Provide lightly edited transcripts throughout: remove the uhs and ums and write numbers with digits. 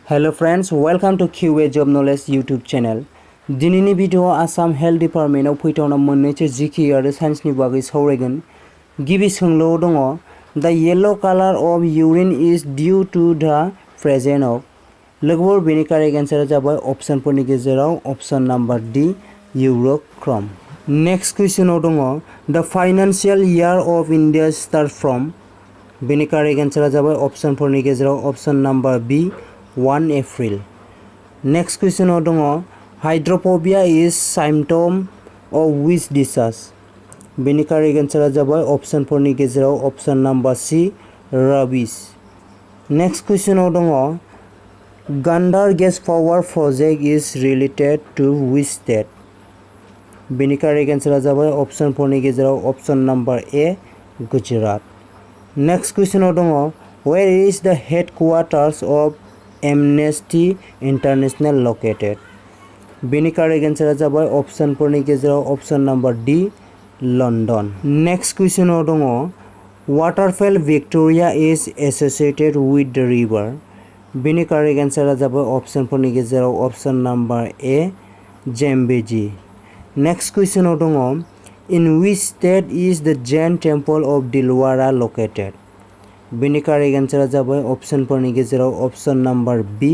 Hello friends, welcome to QA Job Knowledge YouTube channel. दिनैनि भिडिअ Assam health डिपार्टमेन्टआव फैथावना मोननैसो जिके आरो साइन्सनि बागै सावरायगोन। गिबि सोंलुआव दङ the yellow colour of urine is due to the presence of. लोगोफोर बेनि कारेक्ट एन्सारा जाबाय अपशनफोरनि गेजेराव option number D urochrome. Next कुइसनाव दङ the financial year of India start from. बेनि कारेक्ट एन्सारा जाबाय अपशनफोरनि गेजेराव option number B 1 April. Next question दङ hydrophobia is symptom of which disease. बेनि कारेक्ट एन्सारा जाबाय अपशनफोरनि गेजेराव option number C rabies. Next कुइसनाव दङ Gandhar gas power project is related to which state. बेनि कारेक्ट एन्सारा जाबाय अपशनफोरनि गेजेराव option number A Gujarat. Next कुइसनाव दङ where is the headquarters of Amnesty International located. बेनि कारेक्ट एन्सारा जाबाय अपशनफोरनि गेजेराव option number D London. Next कुइसनाव दङ waterfall Victoria is associated with the river. बेनि कारेक्ट एन्सारा जाबाय अपशनफोरनि गेजेराव option number A Zambezi. Next कुइसनाव दङ in which state is the Jain temple of Dilwara located. बेनि कारेक्ट एन्सारा जाबाय अपशनफोरनि गेजेराव option number B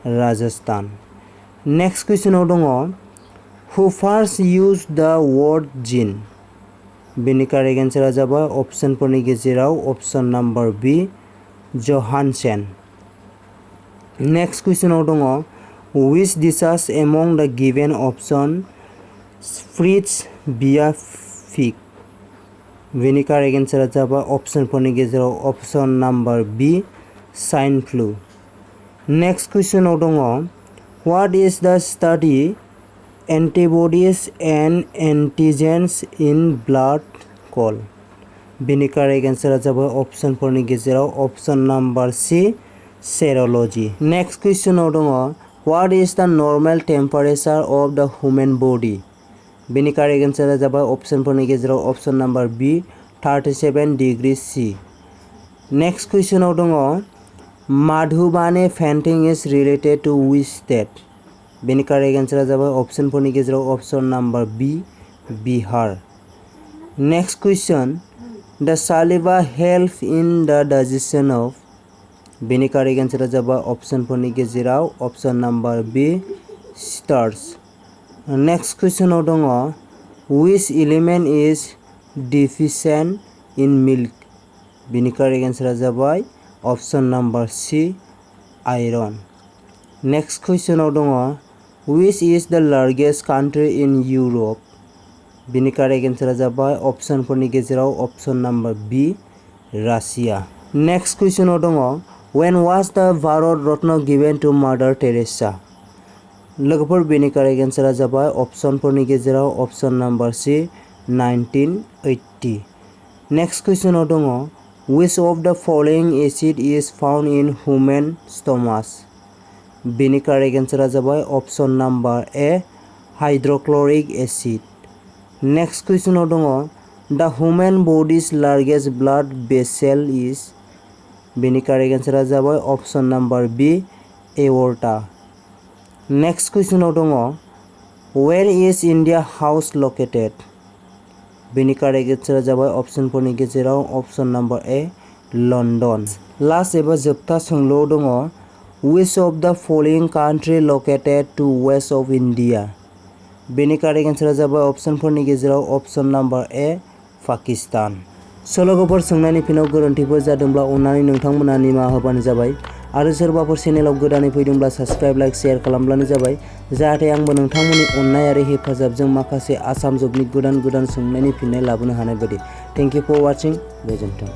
Rajasthan. Next कुइसनाव दङ who first use the word gene. बेनि कारेक्ट एन्सारा जाबाय अपशनफोरनि गेजेराव option number B Johannsen. Next कुइसनाव दङ which diseases among the given option spreads via pig. बेनि कारेक्ट एन्सारा जाबाय अपशनफोरनि गेजेराव option number B swine flu. Next कुइसनाव दङ what is the study antibodies and antigens in blood called. बेनि कारेक्ट एन्सारा जाबाय अपशनफोरनि गेजेराव option number C serology. Next कुइसनाव दङ what is the normal temperature of the human body. बेनि कारेक्ट एन्सारा जाबाय अपशनफोरनि गेजेराव option number B 37 degree C. Next कुइसनाव दङ Madhubani painting is related to which state. बेनि कारेक्ट एन्सारा जाबाय अपशनफोरनि गेजेराव option number B Bihar. Next question the saliva help in the digestion of. बेनि कारेक्ट एन्सारा जाबाय अपशनफोरनि गेजेराव option number B starch. Next कुइसनाव दङ which element is deficient in milk. बेनि कारेक्ट एन्सारा जाबाय option number C iron. Next कुइसनाव दङ which is the largest country in Europe. बेनि कारेक्ट एन्सारा जाबाय अपशनफोरनि गेजेराव option number B Russia. Next कुइसनाव दङ when was the Bharat Ratna given to Mother Teresa. लोगोफोर बेनि कारेक्ट एन्सारा जाबाय अपशनफोरनि गेजेराव अपशन नाम्बार सी 1980। नेक्स्ट कुइसनाव दङ which of the following acid is found in human stomach. बेनि कारेक्ट एन्सारा जाबाय option number A hydrochloric acid. Next कुइसनाव दङ the human body's largest blood vessel is. बेनि कारेक्ट एन्सारा जाबाय option number B aorta. Next कुइसनाव दङ where is India House located. बेनि कारेक्ट एन्सारा जाबाय अपशनफोरनि गेजेराव option number A London. Last एबा जोबथा सोंलुआव दङ which of the following country located to west of India. बेनि कारेक्ट एन्सारा जाबाय अपशनफोरनि गेजेराव अपशन नाम्बार ए पाकिस्तान। लोगोफोर सोंनायनि फिनाव गोरोन्थिफोर जादोंब्ला अन्नानै नोंथांमोना निमाहा होबानो जाबाय आरो सोरबाफोर चेनेलाव गोदानै फैदोंब्ला साबस्क्राइब लाइक शेयार खालामब्लानो जाबाय जाहाथे आंबो नोंथांमोननि अननाय आरो हेफाजाबजों माखासे आसाम जबनि गोदान सोंनायनि फिननाय लाबोनो हानाय बायदि। थेंक इउ फर वाचिं। गोजोन्थों।